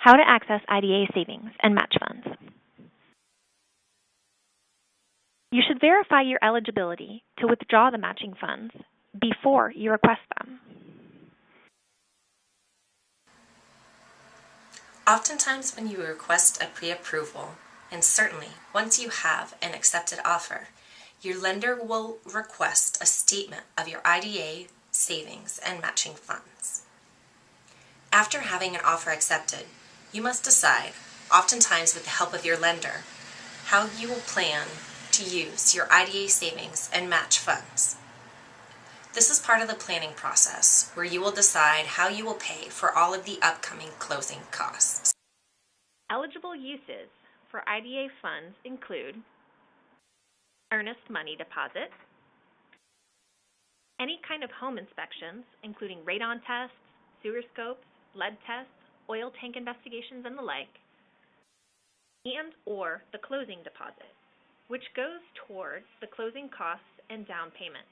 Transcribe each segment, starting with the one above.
How to access IDA savings and match funds. You should verify your eligibility to withdraw the matching funds before you request them. Oftentimes when you request a pre-approval, and certainly once you have an accepted offer, your lender will request a statement of your IDA savings and matching funds. After having an offer accepted, you must decide, oftentimes with the help of your lender, how you will plan to use your IDA savings and match funds. This is part of the planning process where you will decide how you will pay for all of the upcoming closing costs. Eligible uses for IDA funds include earnest money deposit, any kind of home inspections, including radon tests, sewer scopes, lead tests, oil tank investigations, and the like, and or the closing deposit, which goes towards the closing costs and down payment.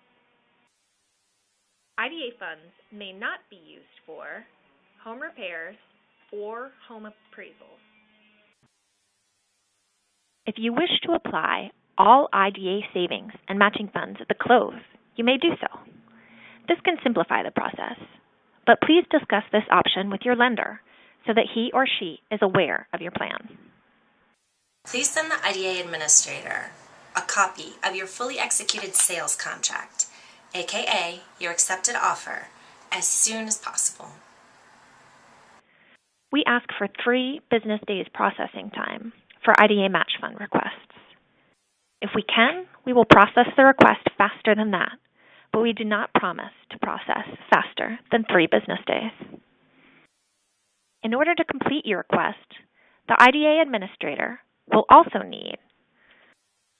IDA funds may not be used for home repairs or home appraisals. If you wish to apply all IDA savings and matching funds at the close, you may do so. This can simplify the process, but please discuss this option with your lender so that he or she is aware of your plan. Please send the IDA administrator a copy of your fully executed sales contract, aka your accepted offer, as soon as possible. We ask for 3 business days processing time for IDA match fund requests. If we can, we will process the request faster than that, but we do not promise to process faster than 3 business days. In order to complete your request, the IDA administrator will also need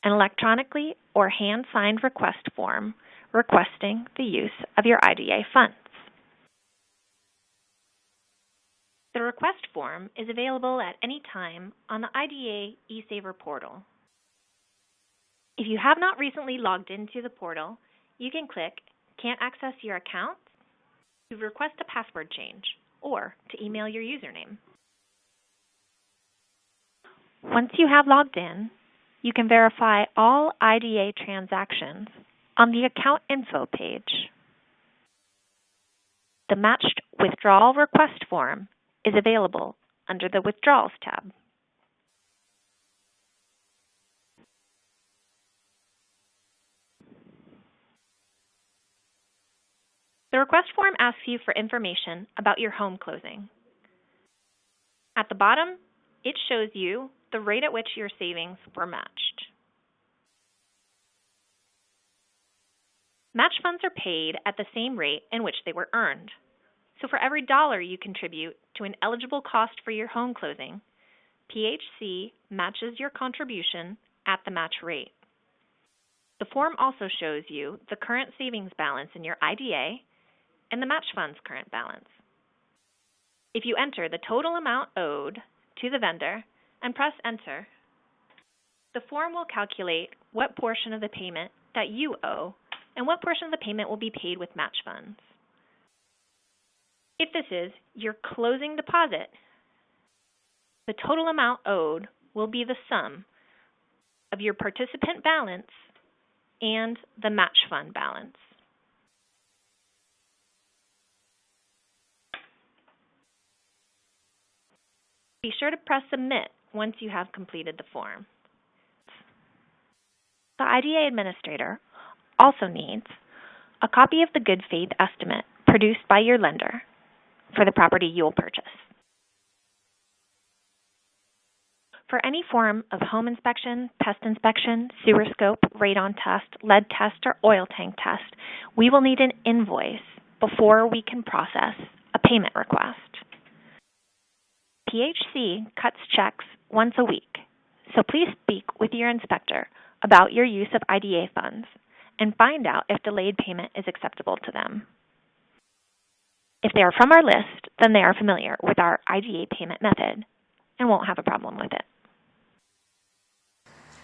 an electronically or hand-signed request form requesting the use of your IDA funds. The request form is available at any time on the IDA eSaver portal. If you have not recently logged into the portal, you can click Can't Access Your Account to request a password change or to email your username. Once you have logged in, you can verify all IDA transactions on the Account Info page. The Matched Withdrawal Request form is available under the Withdrawals tab. The request form asks you for information about your home closing. At the bottom, it shows you the rate at which your savings were matched. Match funds are paid at the same rate in which they were earned. So for every dollar you contribute to an eligible cost for your home closing, PHC matches your contribution at the match rate. The form also shows you the current savings balance in your IDA and the match fund's current balance. If you enter the total amount owed to the vendor and press enter, the form will calculate what portion of the payment that you owe and what portion of the payment will be paid with match funds. If this is your closing deposit, the total amount owed will be the sum of your participant balance and the match fund balance. Be sure to press submit once you have completed the form. The IDA administrator also needs a copy of the good faith estimate produced by your lender for the property you will purchase. For any form of home inspection, pest inspection, sewer scope, radon test, lead test, or oil tank test, we will need an invoice before we can process a payment request. PHC cuts checks once a week, so please speak with your inspector about your use of IDA funds and find out if delayed payment is acceptable to them. If they are from our list, then they are familiar with our IDA payment method and won't have a problem with it.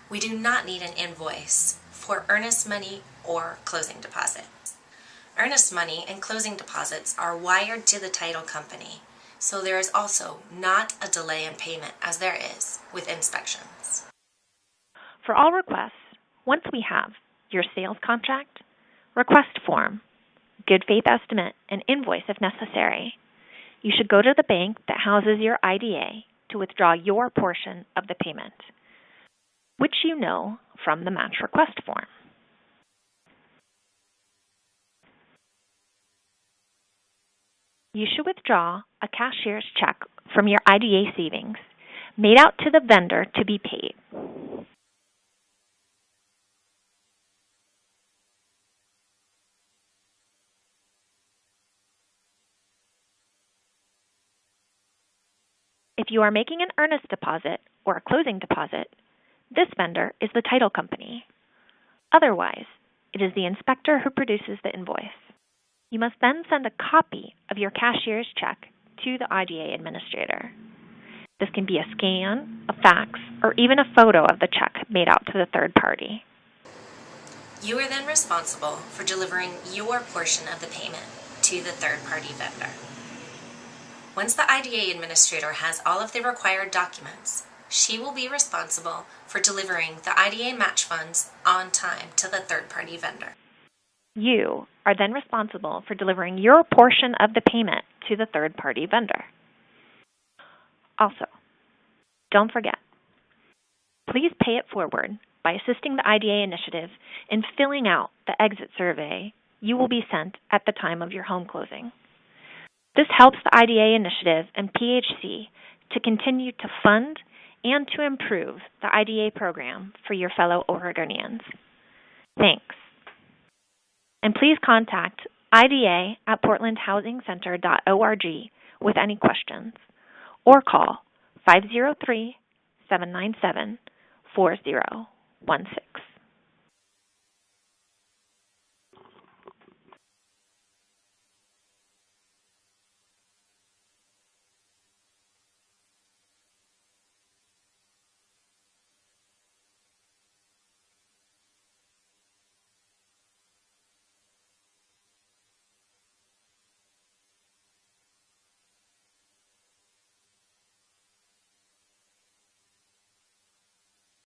We do not need an invoice for earnest money or closing deposits. Earnest money and closing deposits are wired to the title company, So there is also not a delay in payment as there is with inspections. For all requests, once we have your sales contract, request form, good faith estimate, and invoice if necessary, you should go to the bank that houses your IDA to withdraw your portion of the payment, which you know from the match request form. You should withdraw a cashier's check from your IDA savings made out to the vendor to be paid. If you are making an earnest deposit or a closing deposit, this vendor is the title company. Otherwise, it is the inspector who produces the invoice. You must then send a copy of your cashier's check to the IDA administrator. This can be a scan, a fax, or even a photo of the check made out to the third party. You are then responsible for delivering your portion of the payment to the third-party vendor. Once the IDA administrator has all of the required documents, she will be responsible for delivering the IDA match funds on time to the third-party vendor. You are then responsible for delivering your portion of the payment to the third-party vendor. Also, don't forget, please pay it forward by assisting the IDA initiative in filling out the exit survey you will be sent at the time of your home closing. This helps the IDA initiative and PHC to continue to fund and to improve the IDA program for your fellow Oregonians. Thanks. And please contact ida@portlandhousingcenter.org with any questions, or call 503-797-4016.